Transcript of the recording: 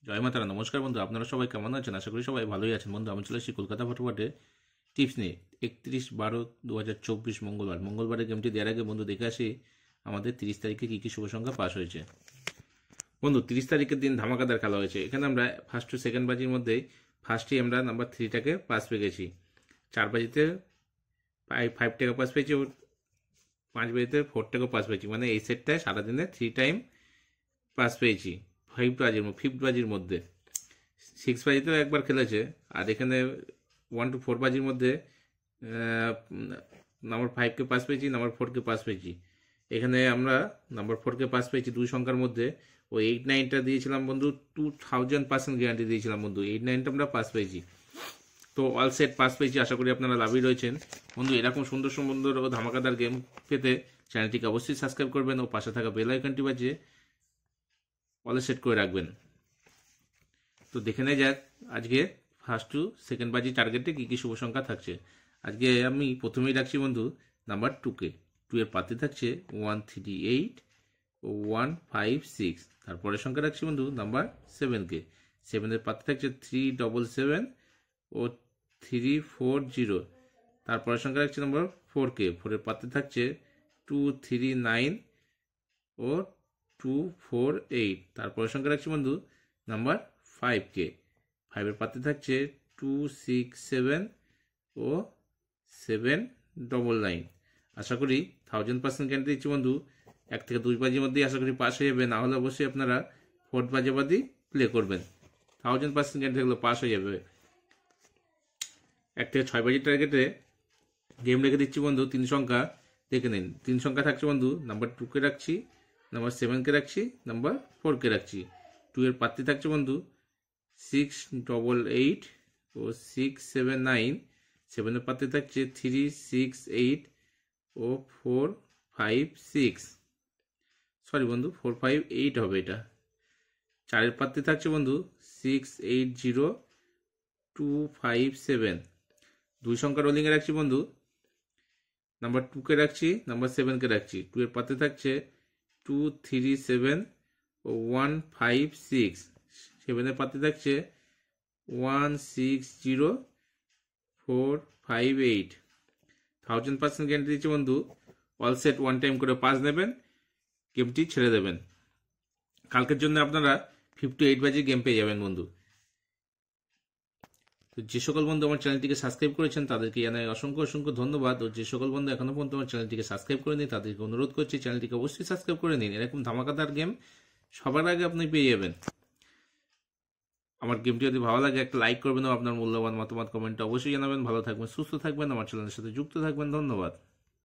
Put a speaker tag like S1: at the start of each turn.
S1: জয় মাতারা। নমস্কার বন্ধু, আপনারা সবাই কেমন আছেন? আশা করি সবাই ভালোই আছেন। বন্ধু, আমি চলে এসেছি কলকাতা ফটোফটে টিপস নিয়ে। 31/12/2024 মঙ্গলবারের গেমটি দেওয়ার আগে বন্ধু দেখে আসি আমাদের 30 তারিখে কী কী শুভ সংখ্যা পাস হয়েছে। বন্ধু, 30 তারিখের দিন ধামাকাদার খেলা হয়েছে। এখানে আমরা ফার্স্ট টু সেকেন্ড বাজির মধ্যেই ফার্স্টে আমরা নাম্বার 3টাকে পাস পেয়ে গেছি। 4 বাজিতে 5টাকে পাস পেয়েছি, 5 বাজিতে 4টাকে পাস পেয়েছি। মানে এই সেটটায় সারাদিনে 3 টাইম পাস পেয়েছি। ফিফথ বাজির মধ্যে 6 বাজিতেও একবার খেলেছে। আর এখানে 1 to 4 বাজির মধ্যে নাম্বার 5কে পাস পেয়েছি, নাম্বার 4কে পাস পেয়েছি। এখানে আমরা নাম্বার 4কে পাস পেয়েছি দুই সংখ্যার মধ্যে। ওই 8-9টা দিয়েছিলাম বন্ধু, 2000% গ্যারান্টি দিয়েছিলাম বন্ধু। 8-9টা আমরা পাস পেয়েছি। তো অল সেট পাস পেয়েছি। আশা করি আপনারা লাভই রয়েছেন। বন্ধু, এরকম সুন্দর সুন্দর ও ধামাকাদার গেম পেতে চ্যানেলটিকে অবশ্যই সাবস্ক্রাইব করবেন ও পাশে থাকা বেল আইকনটি বাজিয়ে অলে সেট করে রাখবেন। তো দেখে নেওয়া যাক আজকে ফার্স্ট টু সেকেন্ড বাজি টার্গেটে কী কী শুভ সংখ্যা থাকছে। আজকে আমি প্রথমেই রাখছি বন্ধু নাম্বার 2কে। 2 এর পাতে থাকছে 138 ও 156। তারপরের সংখ্যা রাখছি বন্ধু নাম্বার 7কে। 7 এর পাতে থাকছে 377 ও 340। তারপরের সংখ্যা রাখছি নাম্বার 4কে। 4 এর পাতে থাকছে 239 ও 248। তারপরের সংখ্যা রাখছি বন্ধু নাম্বার 5কে। 5 এর পাতে থাকছে 267 ও 799। আশা করি 1000% গ্যারান্টি দিচ্ছি বন্ধু। 1 থেকে 2 বাজির মধ্যেই আশা করি পাস হয়ে যাবে। না হলে অবশ্যই আপনারা 4th বাজে বাদই প্লে করবেন। 1000% গ্যারান্টি থাকলে পাস হয়ে যাবে। 1 থেকে 6 বাজির টার্গেটে গেম রেখে দিচ্ছি বন্ধু 3 সংখ্যা। দেখে নিন, 3 সংখ্যা থাকছে বন্ধু নাম্বার 2কে রাখছি, নাম্বার 7কে রাখছি, নাম্বার 4কে রাখছি। 2 এর পাত্রে থাকছে বন্ধু 688 ও 679। 7 এর পাত্রে থাকছে 368 ও 456। সরি বন্ধু, 458 হবে এটা। 4 এর পাত্রে থাকছে বন্ধু 680 257। 2 সংখ্যা রোলিংয়ে রাখছি বন্ধু নাম্বার 2কে রাখছি, নাম্বার 7কে রাখছি। 2 এর পাতে থাকছে 237 ও 156। 7 এর পাতে থাকছে 160458। 1000% গ্যারান্টি দিচ্ছে বন্ধু। অল সেট 1 টাইম করে পাস নেবেন, গেমটি ছেড়ে দেবেন। কালকের জন্য আপনারা 58 বাজে গেম পেয়ে যাবেন বন্ধু। তো যে সকল বন্ধু আমার চ্যানেলটিকে সাবস্ক্রাইব করেছেন তাদেরকে জানাই অসংখ্য অসংখ্য ধন্যবাদ। ও যে সকল বন্ধু এখনো পর্যন্ত আমার চ্যানেলটিকে সাবস্ক্রাইব করেনি তাদেরকে অনুরোধ করছি চ্যানেলটিকে অবশ্যই সাবস্ক্রাইব করে নিন। এরকম ধামাকাদার গেম সবার আগে আপনি পেয়ে যাবেন। আমার গেমটি যদি ভালো লাগে একটা লাইক করবেন ও আপনার মূল্যবান মতামত কমেন্টে অবশ্যই জানাবেন। ভালো থাকবেন, সুস্থ থাকবেন, আমার চ্যানেলের সাথে যুক্ত থাকবেন। ধন্যবাদ।